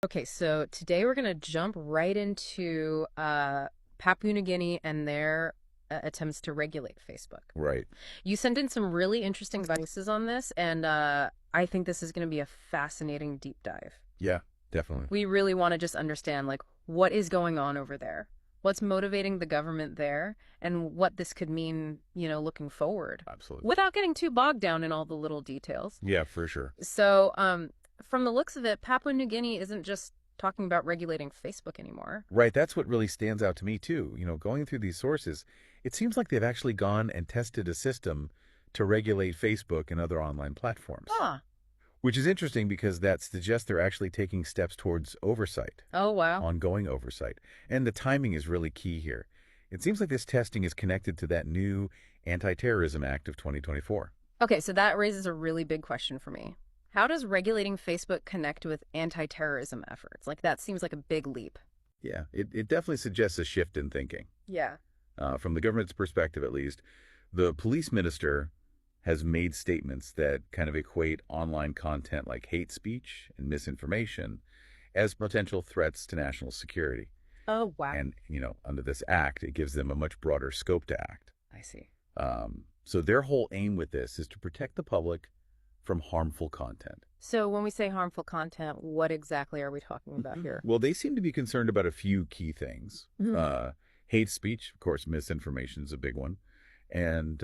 Okay, so today we're going to jump right into Papua New Guinea and their attempts to regulate Facebook. Right. You sent in some really interesting advices on this, and I think this is going to be a fascinating deep dive. Yeah, definitely. We really want to just understand, like, what is going on over there? What's motivating the government there, and what this could mean, looking forward, Absolutely. without getting too bogged down in all the little details. Yeah, for sure. So, from the looks of it, Papua New Guinea isn't just talking about regulating Facebook anymore. Right. That's what really stands out to me, too. Going through these sources, it seems like they've actually gone and tested a system to regulate Facebook and other online platforms, Ah, which is interesting because that suggests they're actually taking steps towards oversight, oh wow. ongoing oversight. And the timing is really key here. It seems like this testing is connected to that new Anti-Terrorism Act of 2024. Okay, so that raises a really big question for me. How does regulating Facebook connect with anti-terrorism efforts? Like, that seems like a big leap. Yeah, it definitely suggests a shift in thinking. Yeah. From the government's perspective, at least, the police minister has made statements that kind of equate online content like hate speech and misinformation as potential threats to national security. Oh, wow. And, under this act, it gives them a much broader scope to act. I see. So their whole aim with this is to protect the public from harmful content. So when we say harmful content, what exactly are we talking about here? Well, they seem to be concerned about a few key things. Mhm. Hate speech, of course, misinformation is a big one. And,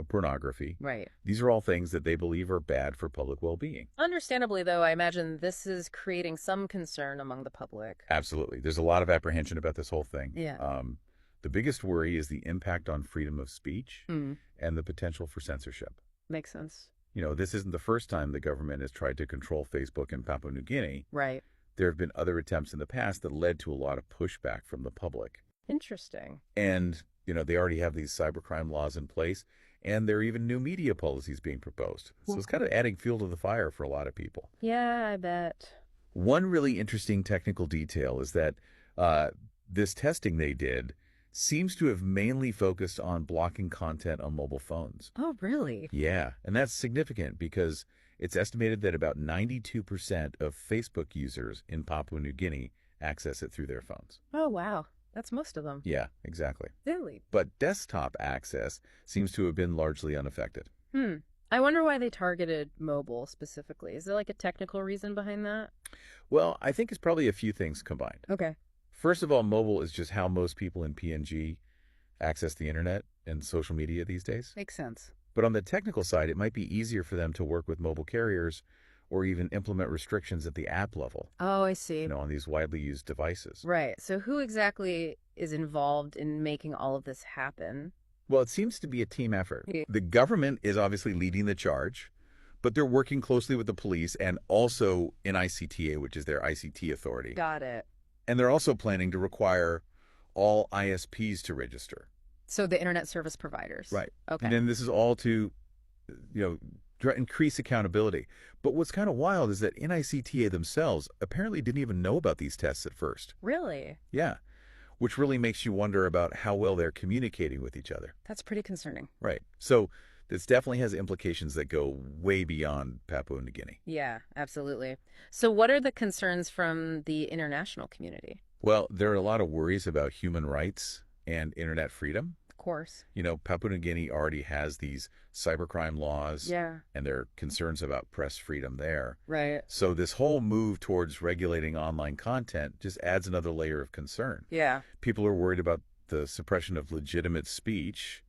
pornography. Right. These are all things that they believe are bad for public well-being. Understandably, though, I imagine this is creating some concern among the public. Absolutely. There's a lot of apprehension about this whole thing. Yeah. The biggest worry is the impact on freedom of speech Mm, and the potential for censorship. makes sense. This isn't the first time the government has tried to control Facebook in Papua New Guinea. Right. There have been other attempts in the past that led to a lot of pushback from the public. Interesting. And, they already have these cybercrime laws in place, and there are even new media policies being proposed. So it's kind of adding fuel to the fire for a lot of people. Yeah, I bet. One really interesting technical detail is that this testing they did seems to have mainly focused on blocking content on mobile phones. Oh, really? Yeah, and that's significant because it's estimated that about 92% of Facebook users in Papua New Guinea access it through their phones. Oh, wow. That's most of them. Yeah, exactly. Really? But desktop access seems to have been largely unaffected. Hmm. I wonder why they targeted mobile specifically. Is there like a technical reason behind that? Well, I think it's probably a few things combined. Okay. First of all, mobile is just how most people in PNG access the internet and social media these days. Makes sense. But on the technical side, it might be easier for them to work with mobile carriers or even implement restrictions at the app level, Oh, I see. on these widely used devices. Right. So who exactly is involved in making all of this happen? Well, it seems to be a team effort. Yeah. The government is obviously leading the charge, but they're working closely with the police and also NICTA, which is their ICT authority. Got it. And they're also planning to require all ISPs to register. So the internet service providers. Right. Okay. And then this is all to, increase accountability. But what's kind of wild is that NICTA themselves apparently didn't even know about these tests at first. Really? Yeah. Which really makes you wonder about how well they're communicating with each other. That's pretty concerning. Right. So this definitely has implications that go way beyond Papua New Guinea. Yeah, absolutely. So what are the concerns from the international community? Well, there are a lot of worries about human rights and internet freedom. Of course. Papua New Guinea already has these cybercrime laws, Yeah. and there are concerns about press freedom there. Right. So this whole move towards regulating online content just adds another layer of concern. Yeah. People are worried about the suppression of legitimate speech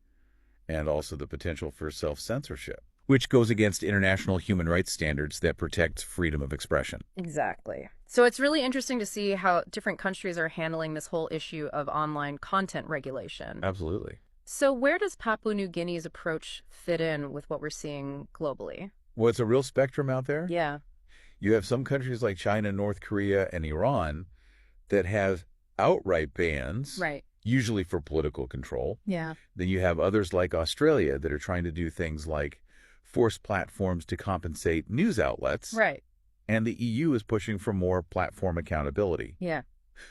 and also the potential for self-censorship, which goes against international human rights standards that protect freedom of expression. Exactly. So it's really interesting to see how different countries are handling this whole issue of online content regulation. Absolutely. So where does Papua New Guinea's approach fit in with what we're seeing globally? Well, it's a real spectrum out there. Yeah. You have some countries like China, North Korea, and Iran that have outright bans, Right. usually for political control. Yeah. Then you have others like Australia that are trying to do things like force platforms to compensate news outlets. Right. And the EU is pushing for more platform accountability. Yeah.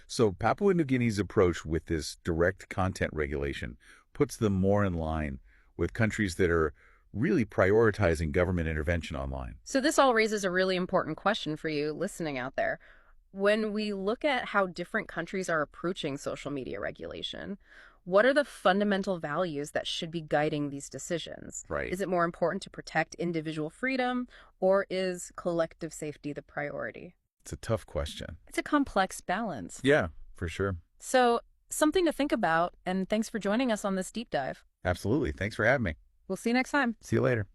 So Papua New Guinea's approach with this direct content regulation puts them more in line with countries that are really prioritizing government intervention online. So this all raises a really important question for you listening out there. When we look at how different countries are approaching social media regulation, what are the fundamental values that should be guiding these decisions? Right. Is it more important to protect individual freedom, or is collective safety the priority? It's a tough question. It's a complex balance. Yeah, for sure. So, something to think about, and thanks for joining us on this deep dive. Absolutely. Thanks for having me. We'll see you next time. See you later.